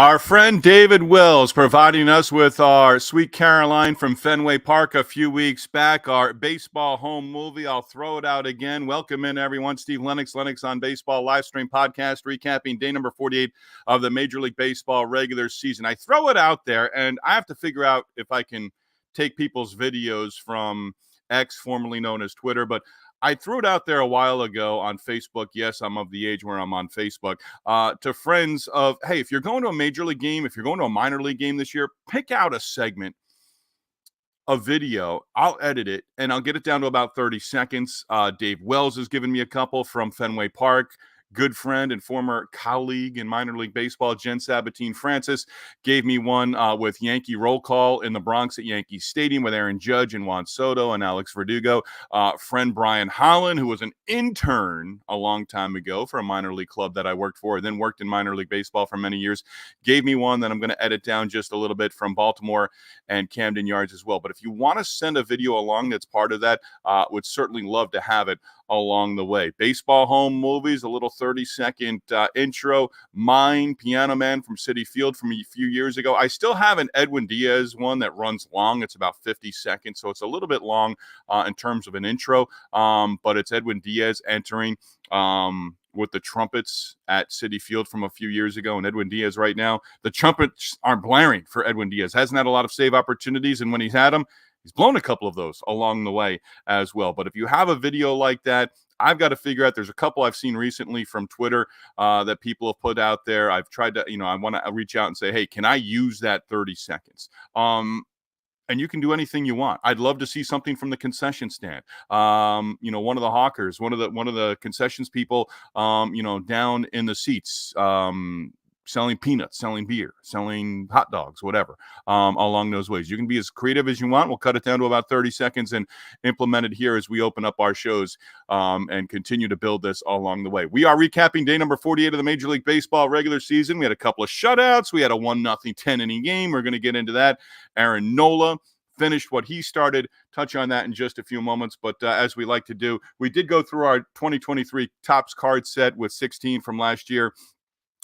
Our friend David Wills providing us with our Sweet Caroline from Fenway Park a few weeks back, our baseball home movie. I'll throw it out again. Welcome in, everyone. Steve Lennox on Baseball live stream podcast, recapping day number 48 of the Major League Baseball regular season. I throw it out there, and I have to figure out if I can take people's videos from X, formerly known as Twitter, but I threw it out there a while ago on Facebook. Yes, I'm of the age where I'm on Facebook. To friends of, hey, if you're going to a major league game, if you're going to a minor league game this year, pick out a segment, a video. I'll edit it, and I'll get it down to about 30 seconds. Dave Wells has given me a couple from Fenway Park. Good friend and former colleague in minor league baseball, Jen Sabatine-Francis, gave me one with Yankee roll call in the Bronx at Yankee Stadium with Aaron Judge and Juan Soto and Alex Verdugo. Friend Brian Holland, who was an intern a long time ago for a minor league club that I worked for, then worked in minor league baseball for many years, gave me one that I'm going to edit down just a little bit from Baltimore and Camden Yards as well. But if you want to send a video along that's part of that, would certainly love to have it along the way. Baseball home movies, a little 30-second intro. Mine, Piano Man from Citi Field from a few years ago. I still have an Edwin Diaz one that runs long. It's about 50 seconds, so it's a little bit long in terms of an intro, but it's Edwin Diaz entering with the trumpets at Citi Field from a few years ago, and Edwin Diaz right now. The trumpets aren't blaring for Edwin Diaz. Hasn't had a lot of save opportunities, and when he's had them, he's blown a couple of those along the way as well. But if you have a video like that, I've got to figure out, there's a couple I've seen recently from Twitter that people have put out there. I've tried to, I want to reach out and say, hey, can I use that 30 seconds? And you can do anything you want. I'd love to see something from the concession stand. One of the hawkers, one of the concessions people, down in the seats, selling peanuts, selling beer, selling hot dogs, whatever, along those ways. You can be as creative as you want. We'll cut it down to about 30 seconds and implement it here as we open up our shows and continue to build this along the way. We are recapping day number 48 of the Major League Baseball regular season. We had a couple of shutouts. We had a 1-0 10-inning game. We're going to get into that. Aaron Nola finished what he started. Touch on that in just a few moments. But as we like to do, we did go through our 2023 Topps card set with 16 from last year,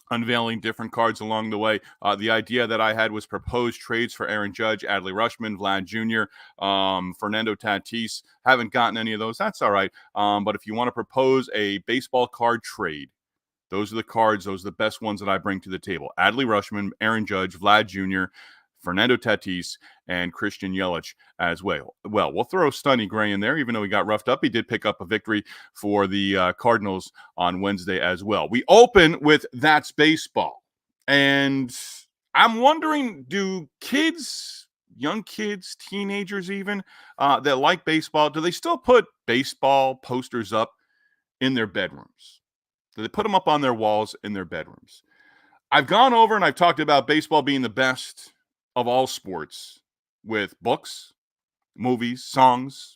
unveiling different cards along the way. The idea that I had was proposed trades for Aaron Judge, Adley Rutschman, Vlad Jr., Fernando Tatis. Haven't gotten any of those. That's all right. But if you want to propose a baseball card trade, those are the cards. Those are the best ones that I bring to the table. Adley Rutschman, Aaron Judge, Vlad Jr., Fernando Tatis, and Christian Yelich as well. Well, we'll throw Sonny Gray in there, even though he got roughed up. He did pick up a victory for the Cardinals on Wednesday as well. We open with That's Baseball. And I'm wondering, do kids, young kids, teenagers even, that like baseball, do they still put baseball posters up in their bedrooms? Do they put them up on their walls in their bedrooms? I've gone over and I've talked about baseball being the best of all sports with books, movies, songs,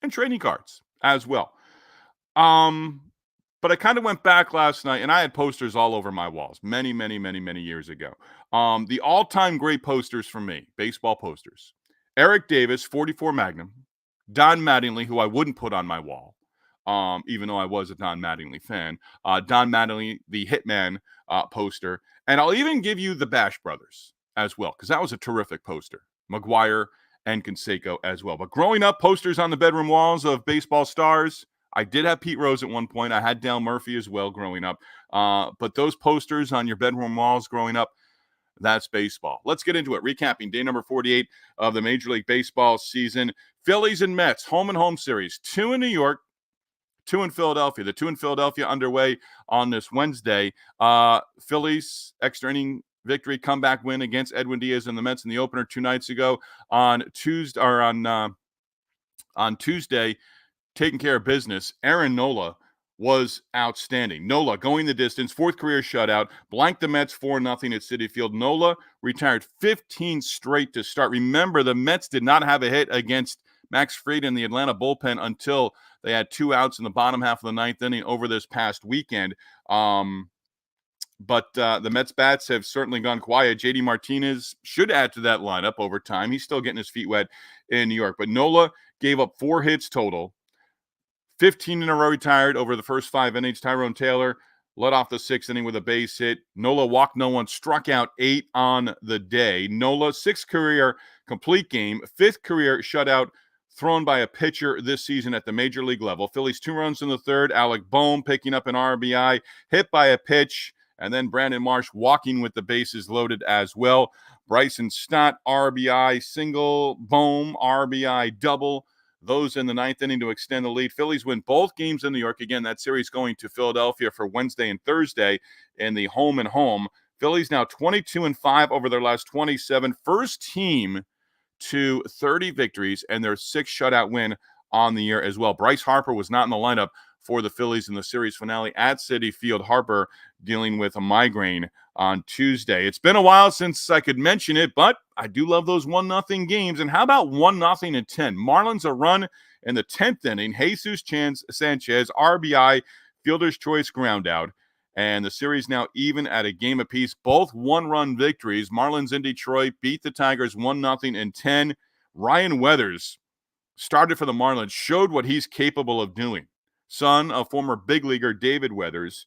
and trading cards as well. But I kind of went back last night, and I had posters all over my walls many, many, many, many years ago. The all-time great posters for me, baseball posters. Eric Davis, 44 Magnum. Don Mattingly, who I wouldn't put on my wall, even though I was a Don Mattingly fan. Don Mattingly, the Hitman poster. And I'll even give you the Bash Brothers as well, because that was a terrific poster. McGuire and Canseco as well. But growing up, posters on the bedroom walls of baseball stars. I did have Pete Rose at one point. I had Dale Murphy as well growing up. But those posters on your bedroom walls growing up, that's baseball. Let's get into it. Recapping day number 48 of the Major League Baseball season. Phillies and Mets, home and home series. 2 in New York, 2 in Philadelphia. The 2 in Philadelphia underway on this Wednesday. Phillies extra inning victory, comeback win against Edwin Diaz and the Mets in the opener 2 nights ago. On Tuesday, taking care of business. Aaron Nola was outstanding. Nola going the distance, 4th career shutout, blanked the Mets 4-0 at Citi Field. Nola retired 15 straight to start. Remember, the Mets did not have a hit against Max Fried in the Atlanta bullpen until they had 2 outs in the bottom half of the 9th inning over this past weekend. But the Mets bats have certainly gone quiet. JD Martinez should add to that lineup over time. He's still getting his feet wet in New York. But Nola gave up 4 hits total. 15 in a row retired over the first 5 innings. Tyrone Taylor led off the sixth inning with a base hit. Nola walked no one, struck out 8 on the day. Nola, 6th career complete game, 5th career shutout thrown by a pitcher this season at the major league level. Phillies 2 runs in the third. Alec Boehm picking up an RBI, hit by a pitch, and then Brandon Marsh walking with the bases loaded as well. Bryson Stott, RBI single. Boehm, RBI double. Those in the ninth inning to extend the lead. Phillies win both games in New York. Again, that series going to Philadelphia for Wednesday and Thursday in the home and home. Phillies now 22-5 over their last 27. First team to 30 victories and their 6th shutout win on the year as well. Bryce Harper was not in the lineup for the Phillies in the series finale at Citi Field. Harper dealing with a migraine on Tuesday. It's been a while since I could mention it, but I do love those 1-0 games. And how about 1-0 in 10? Marlins a run in the 10th inning. Jesus Sanchez, RBI, fielder's choice ground out. And the series now even at a game apiece. Both 1-run victories. Marlins in Detroit beat the Tigers 1-0 in 10. Ryan Weathers started for the Marlins, showed what he's capable of doing. Son of former big leaguer David Weathers.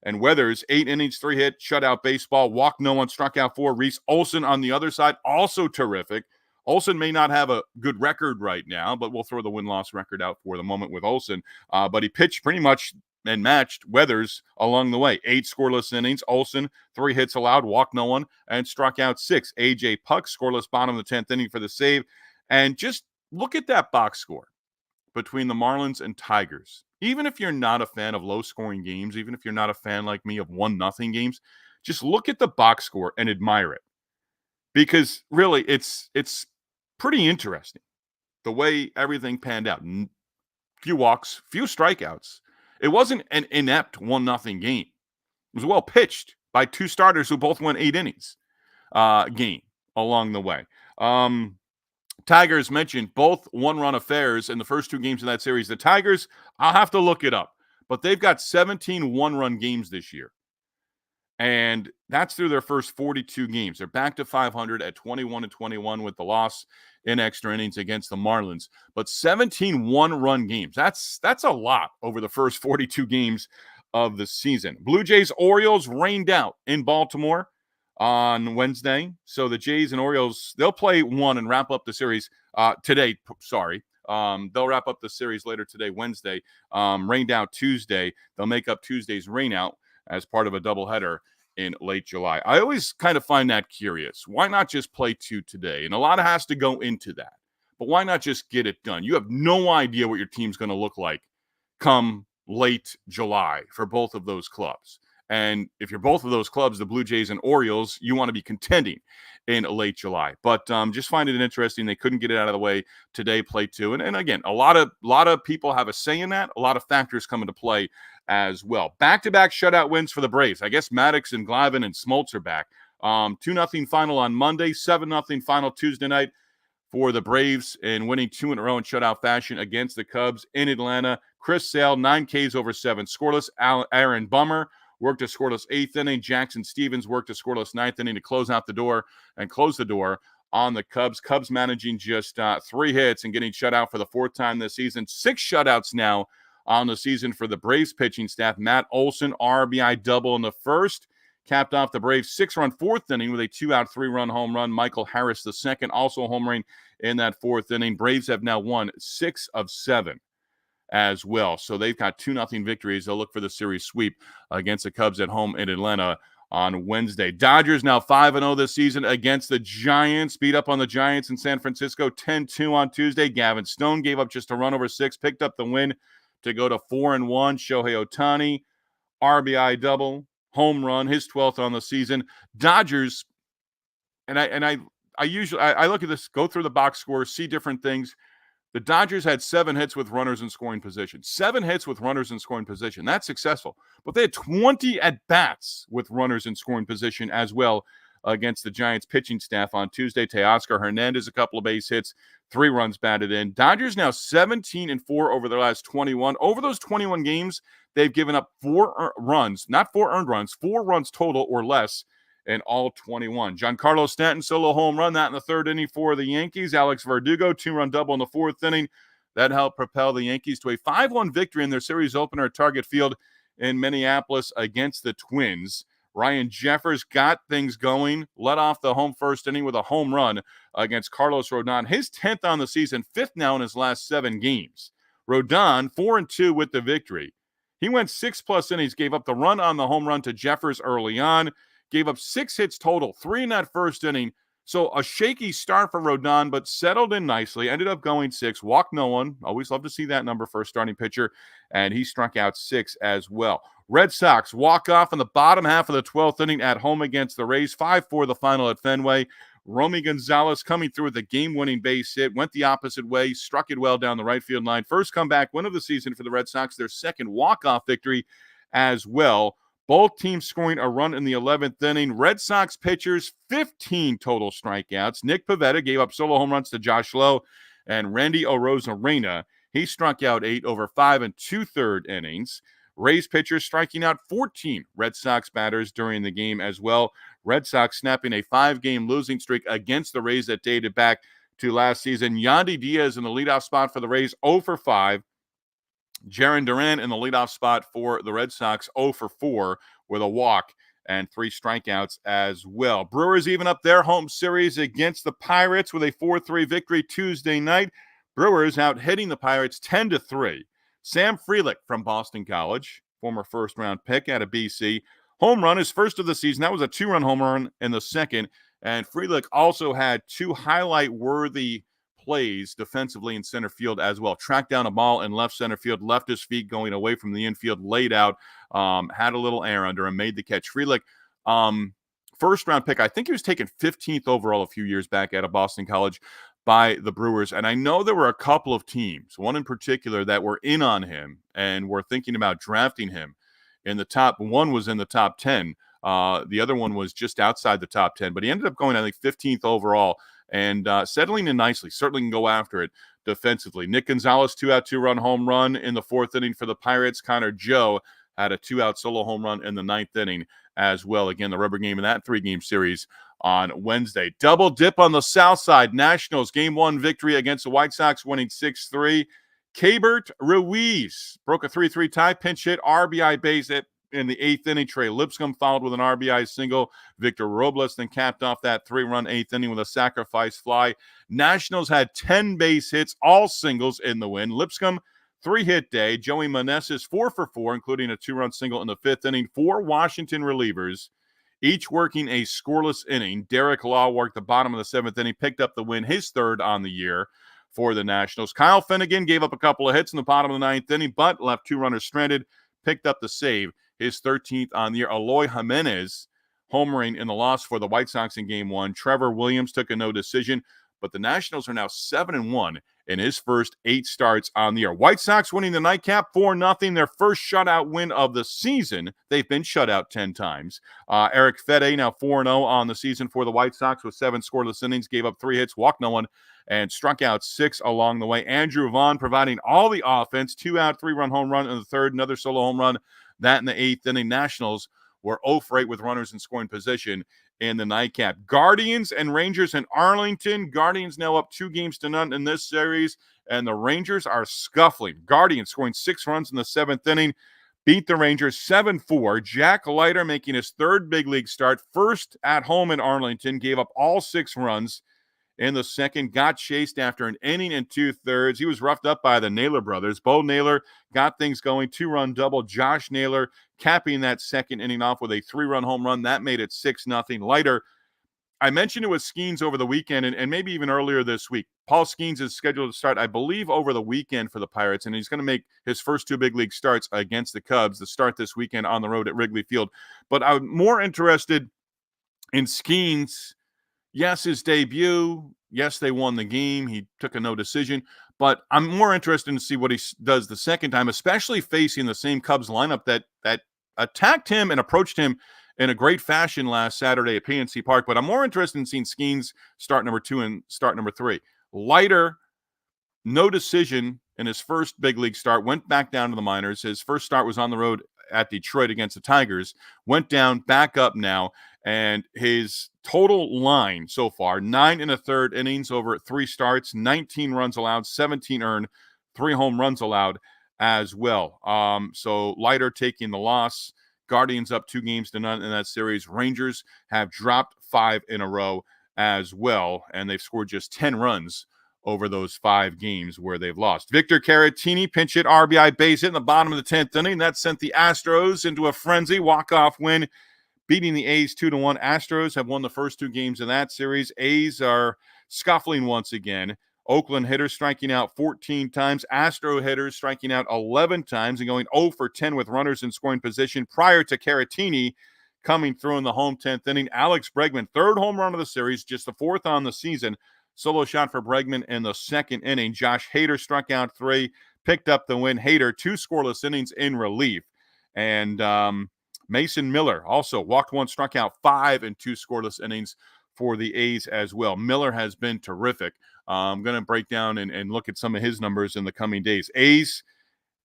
And Weathers, 8 innings, 3 hit, shutout baseball, walked no one, struck out 4. Reese Olson on the other side, also terrific. Olson may not have a good record right now, but we'll throw the win-loss record out for the moment with Olson. But he pitched pretty much and matched Weathers along the way. 8 scoreless innings. Olson, 3 hits allowed, walked no one, and struck out 6. A.J. Puck, scoreless bottom of the 10th inning for the save. And just look at that box score between the Marlins and Tigers. Even if you're not a fan of low-scoring games, even if you're not a fan like me of 1-0 games, just look at the box score and admire it. Because really, it's pretty interesting the way everything panned out. Few walks, few strikeouts. It wasn't an inept 1-0 game. It was well pitched by 2 starters who both went 8 innings game along the way. Tigers mentioned both 1-run affairs in the first 2 games of that series. The Tigers, I'll have to look it up, but they've got 17 1-run games this year. And that's through their first 42 games. They're back to 500 at 21-21 with the loss in extra innings against the Marlins. But 17 1-run games, that's a lot over the first 42 games of the season. Blue Jays Orioles rained out in Baltimore on Wednesday. So the Jays and Orioles, they'll play 1 and wrap up the series today. They'll wrap up the series later today, Wednesday. Rained out Tuesday. They'll make up Tuesday's rain out as part of a doubleheader in late July. I always kind of find that curious. Why not just play 2 today? And a lot has to go into that. But why not just get it done? You have no idea what your team's going to look like come late July for both of those clubs. And if you're both of those clubs, the Blue Jays and Orioles, you want to be contending in late July. But just find it interesting. They couldn't get it out of the way today, play 2. And again, a lot of people have a say in that. A lot of factors come into play as well. Back-to-back shutout wins for the Braves. I guess Maddox and Glavine and Smoltz are back. 2-0 final on Monday, 7-0 final Tuesday night for the Braves, and winning 2 in a row in shutout fashion against the Cubs in Atlanta. Chris Sale, 9 Ks over 7 scoreless. Aaron Bummer worked a scoreless 8th inning. Jackson Stevens worked a scoreless 9th inning to close the door on the Cubs. Cubs managing just 3 hits and getting shut out for the 4th time this season. 6 shutouts now on the season for the Braves pitching staff. Matt Olson, RBI double in the first, capped off the Braves' 6-run 4th inning with a 2-out, 3-run home run. Michael Harris, the second, also homering in that 4th inning. Braves have now won 6 of 7 as well. So they've got 2-0 victories. They'll look for the series sweep against the Cubs at home in Atlanta on Wednesday. Dodgers now 5-0 this season against the Giants. Beat up on the Giants in San Francisco 10-2 on Tuesday. Gavin Stone gave up just a run over 6, picked up the win to go to 4-1. Shohei Ohtani, RBI double, home run, his 12th on the season. Dodgers, and I usually look at this, go through the box score, see different things. The Dodgers had 7 hits with runners in scoring position. 7 hits with runners in scoring position. That's successful. But they had 20 at-bats with runners in scoring position as well against the Giants pitching staff on Tuesday. Teoscar Hernandez, a couple of base hits, 3 runs batted in. Dodgers now 17-4 over their last 21. Over those 21 games, they've given up 4 runs, not 4 earned runs, 4 runs total or less in all 21. Giancarlo Stanton, solo home run, that in the 3rd inning for the Yankees. Alex Verdugo, 2-run double in the 4th inning. That helped propel the Yankees to a 5-1 victory in their series opener at Target Field in Minneapolis against the Twins. Ryan Jeffers got things going, led off the home first inning with a home run against Carlos Rodon. His 10th on the season, 5th now in his last 7 games. Rodon, 4-2 with the victory. He went 6+ innings, gave up the run on the home run to Jeffers early on, gave up 6 hits total, 3 in that first inning. So a shaky start for Rodon, but settled in nicely, ended up going 6, walked no one. Always love to see that number for a starting pitcher, and he struck out 6 as well. Red Sox walk off in the bottom half of the 12th inning at home against the Rays, 5-4 the final at Fenway. Romy Gonzalez coming through with a game-winning base hit, went the opposite way, struck it well down the right field line. First comeback win of the season for the Red Sox, their second walk-off victory as well. Both teams scoring a run in the 11th inning. Red Sox pitchers, 15 total strikeouts. Nick Pivetta gave up solo home runs to Josh Lowe and Randy Arozarena. He struck out 8 over 5 2/3 innings. Rays pitchers striking out 14 Red Sox batters during the game as well. Red Sox snapping a 5-game losing streak against the Rays that dated back to last season. Yandy Diaz in the leadoff spot for the Rays, 0 for 5. Jarren Duran in the leadoff spot for the Red Sox, 0 for 4 with a walk and 3 strikeouts as well. Brewers even up their home series against the Pirates with a 4-3 victory Tuesday night. Brewers out hitting the Pirates 10-3. Sam Frelick from Boston College, former first-round pick out of BC. Home run, his first of the season. That was a 2-run home run in the second. And Frelick also had 2 highlight-worthy plays defensively in center field as well. Tracked down a ball in left center field, left his feet going away from the infield, laid out, had a little air under him, made the catch. Frelick, first-round pick. I think he was taken 15th overall a few years back out of Boston College by the Brewers. And I know there were a couple of teams, one in particular, that were in on him and were thinking about drafting him in the top. One was in the top 10. The other one was just outside the top 10. But he ended up going, I think, 15th overall and settling in nicely. Certainly can go after it defensively. Nick Gonzalez, 2-out, 2-run home run in the 4th inning for the Pirates. Connor Joe had a 2-out solo home run in the 9th inning as well. Again, the rubber game in that 3-game series on Wednesday. Double dip on the south side. Nationals game 1 victory against the White Sox, winning 6-3. Keibert Ruiz broke a 3-3 tie, pinch hit, RBI base hit in the 8th inning. Trey Lipscomb followed with an RBI single. Victor Robles then capped off that 3-run 8th inning with a sacrifice fly. Nationals had 10 base hits, all singles in the win. Lipscomb, 3-hit day. Joey Meneses, 4 for 4, including a 2-run single in the 5th inning. 4 Washington relievers, each working a scoreless inning. Derek Law worked the bottom of the 7th inning, picked up the win, his 3rd on the year for the Nationals. Kyle Finnegan gave up a couple of hits in the bottom of the 9th inning, but left 2 runners stranded, picked up the save, his 13th on the year. Eloy Jimenez homering in the loss for the White Sox in game 1. Trevor Williams took a no decision, but the Nationals are now 7-1 in his first 8 starts on the year. White Sox winning the nightcap 4-0, their first shutout win of the season. They've been shut out 10 times. Eric Fede now 4-0 on the season for the White Sox with 7 scoreless innings, gave up 3 hits, walked no one, and struck out 6 along the way. Andrew Vaughn providing all the offense, 2-out, 3-run home run in the 3rd, another solo home run, that in the 8th inning. Nationals were 0 for 8 with runners in scoring position in the nightcap. Guardians and Rangers in Arlington. Guardians now up 2-0 in this series, and the Rangers are scuffling. Guardians scoring 6 runs in the 7th inning, beat the Rangers 7-4. Jack Leiter making his 3rd big league start, first at home in Arlington, gave up all 6 runs in the 2nd, got chased after an inning and 2/3. He was roughed up by the Naylor brothers. Bo Naylor got things going, 2-run double. Josh Naylor capping that 2nd inning off with a 3-run home run. That made it 6-0. Leiter, I mentioned it with Skeens over the weekend and maybe even earlier this week. Paul Skeens is scheduled to start, I believe, over the weekend for the Pirates, and he's going to make his first 2 big league starts against the Cubs, the start this weekend on the road at Wrigley Field. But I'm more interested in Skeens. Yes, his debut. Yes, they won the game. He took a no decision. But I'm more interested to see what he does the second time, especially facing the same Cubs lineup that attacked him and approached him in a great fashion last Saturday at PNC Park. But I'm more interested in seeing Skeens start number 2 and start number 3. Leiter, no decision in his first big league start, went back down to the minors. His first start was on the road at Detroit against the Tigers, went down, back up now, and his total line so far, 9 1/3 innings over 3 starts, 19 runs allowed, 17 earned, 3 home runs allowed as well. So Leiter taking the loss. Guardians up 2-0 in that series. Rangers have dropped 5 in a row as well, and they've scored just 10 runs over those 5 games where they've lost. Victor Caratini pinch hit RBI base hit in the bottom of the 10th inning. That sent the Astros into a frenzy. Walk-off win, beating the A's 2-1. Astros have won the first 2 games in that series. A's are scuffling once again. Oakland hitters striking out 14 times. Astro hitters striking out 11 times and going 0 for 10 with runners in scoring position prior to Caratini coming through in the home 10th inning. Alex Bregman, 3rd home run of the series, just the 4th on the season. Solo shot for Bregman in the 2nd inning. Josh Hader struck out 3, picked up the win. Hader, 2 scoreless innings in relief. And Mason Miller also walked 1, struck out 5 in 2 scoreless innings for the A's as well. Miller has been terrific. I'm going to break down and look at some of his numbers in the coming days. A's,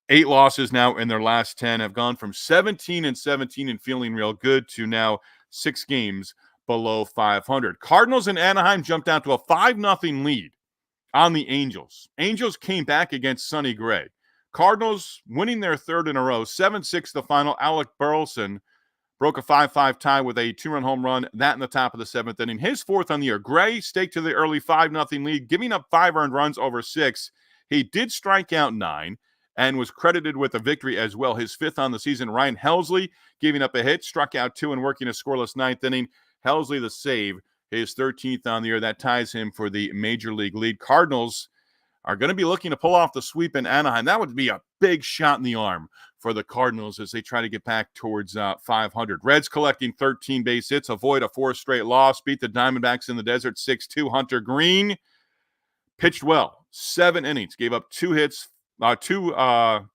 8 losses now in their last 10, have gone from 17-17 and feeling real good to now 6 games below 500. Cardinals and Anaheim jumped down to a 5-0 lead on the Angels. Angels came back against Sonny Gray. Cardinals winning their 3rd in a row, 7-6 the final. Alec Burleson broke a 5-5 tie with a 2-run home run, that in the top of the 7th inning. His 4th on the year. Gray staked to the early 5-0 lead, giving up 5 earned runs over 6. He did strike out 9 and was credited with a victory as well. His 5th on the season. Ryan Helsley giving up a hit, struck out 2 and working a scoreless 9th inning. Helsley the save, his 13th on the year. That ties him for the major league lead. Cardinals are going to be looking to pull off the sweep in Anaheim. That would be a big shot in the arm for the Cardinals as they try to get back towards 500. Reds collecting 13 base hits, avoid a 4th straight loss, beat the Diamondbacks in the desert 6-2. Hunter Green pitched well, 7 innings, gave up 2 hits, 2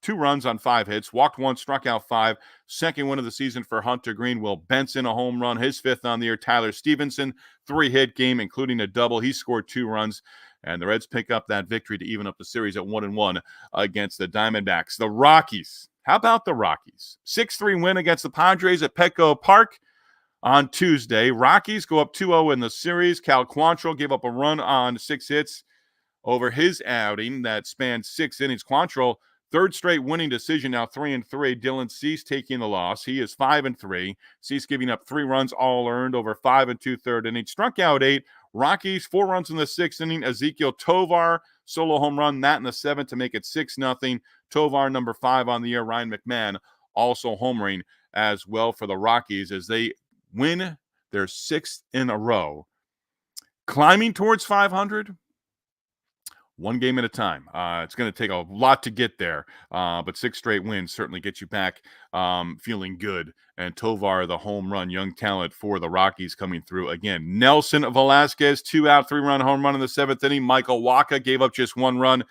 runs on 5 hits, walked 1, struck out 5. 2nd win of the season for Hunter Green. Will Benson, a home run, his 5th on the year. Tyler Stevenson, 3-hit game, including a double. He scored 2 runs. And the Reds pick up that victory to even up the series at 1-1 against the Diamondbacks. The Rockies. How about the Rockies? 6-3 win against the Padres at Petco Park on Tuesday. Rockies go up 2-0 in the series. Cal Quantrill gave up a run on 6 hits over his outing that spanned 6 innings. Quantrill, 3rd straight winning decision, now 3-3. Dylan Cease taking the loss. He is 5-3. Cease giving up 3 runs, all earned over 5 2/3 innings. Struck out 8. Rockies, 4 runs in the 6th inning. Ezekiel Tovar, solo home run, that in the 7th to make it 6-0. Tovar, number 5 on the year. Ryan McMahon also homering as well for the Rockies as they win their 6th in a row. Climbing towards 500, 1 game at a time. It's going to take a lot to get there, but 6 straight wins certainly get you back feeling good. And Tovar, the home run, young talent for the Rockies coming through again. Nelson Velasquez, 2-out, 3-run home run in the 7th inning. Michael Wacha gave up just 1 run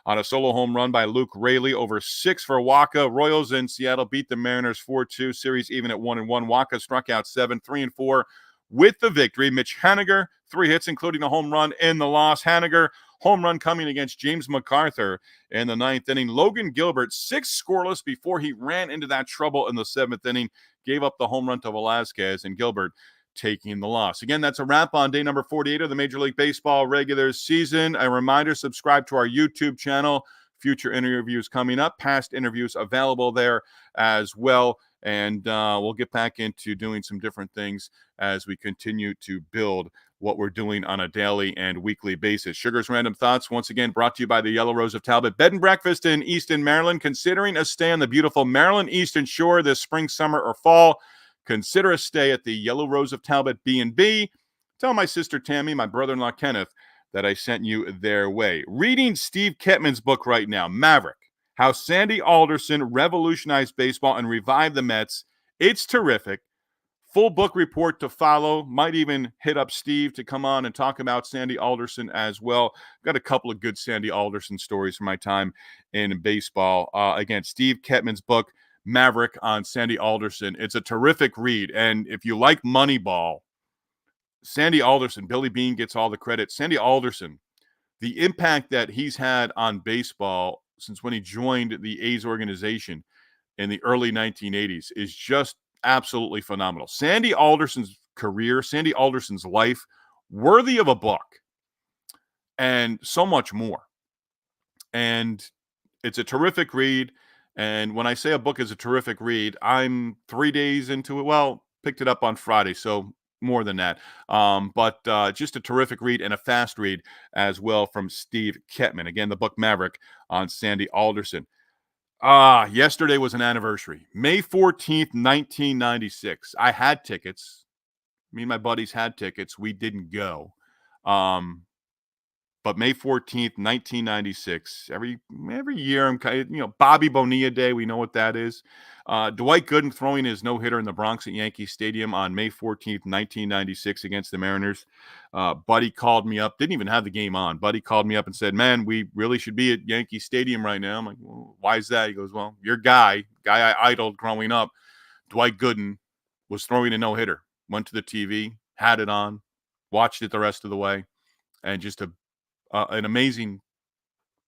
on a solo home run by Luke Raley. Over 6 for Wacha. Royals in Seattle beat the Mariners 4-2. Series even at 1-1. Wacha struck out 7, 3-4 with the victory. Mitch Haniger, 3 hits, including a home run in the loss. Haniger, home run coming against James MacArthur in the 9th inning. Logan Gilbert, 6 scoreless before he ran into that trouble in the 7th inning. Gave up the home run to Velasquez, and Gilbert taking the loss. Again, that's a wrap on day number 48 of the Major League Baseball regular season. A reminder, subscribe to our YouTube channel. Future interviews coming up. Past interviews available there as well. And we'll get back into doing some different things as we continue to build what we're doing on a daily and weekly basis. Sugar's Random Thoughts, once again, brought to you by the Yellow Rose of Talbot Bed and Breakfast in Easton, Maryland. Considering a stay on the beautiful Maryland Eastern Shore this spring, summer, or fall, consider a stay at the Yellow Rose of Talbot B&B. Tell my sister Tammy, my brother-in-law Kenneth, that I sent you their way. Reading Steve Kettman's book right now, Maverick, How Sandy Alderson Revolutionized Baseball and Revived the Mets. It's terrific. Full book report to follow. Might even hit up Steve to come on and talk about Sandy Alderson as well. Got a couple of good Sandy Alderson stories from my time in baseball. Again, Steve Kettman's book, Maverick, on Sandy Alderson. It's a terrific read. And if you like Moneyball, Sandy Alderson, Billy Beane gets all the credit. Sandy Alderson, the impact that he's had on baseball since when he joined the A's organization in the early 1980s is just absolutely phenomenal. Sandy Alderson's career, Sandy Alderson's life, worthy of a book, and so much more. And It's a terrific read. And when I say a book is a terrific read, I'm 3 days into it. Well, picked it up on Friday, so more than that. But just a terrific read and a fast read as well from Steve Kettman. Again, the book Maverick on Sandy Alderson. Yesterday was an anniversary. May 14th, 1996. I had tickets. Me and my buddies had tickets. We didn't go. But May 14th, 1996. Every year, I'm kind of, Bobby Bonilla Day. We know what that is. Dwight Gooden throwing his no-hitter in the Bronx at Yankee Stadium on May 14th, 1996 against the Mariners. Buddy called me up. Didn't even have the game on. Buddy called me up and said, man, we really should be at Yankee Stadium right now. I'm like, well, why is that? He goes, well, your guy I idoled growing up, Dwight Gooden, was throwing a no-hitter. Went to the TV, had it on, watched it the rest of the way, and just an amazing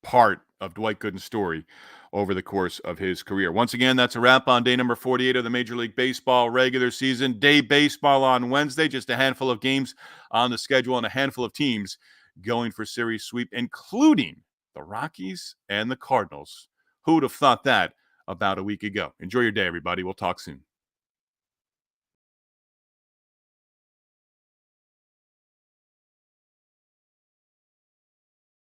part of Dwight Gooden's story over the course of his career. Once again, that's a wrap on day number 48 of the Major League Baseball regular season. Day baseball on Wednesday, just a handful of games on the schedule and a handful of teams going for series sweep, including the Rockies and the Cardinals. Who would have thought that about a week ago? Enjoy your day, everybody. We'll talk soon.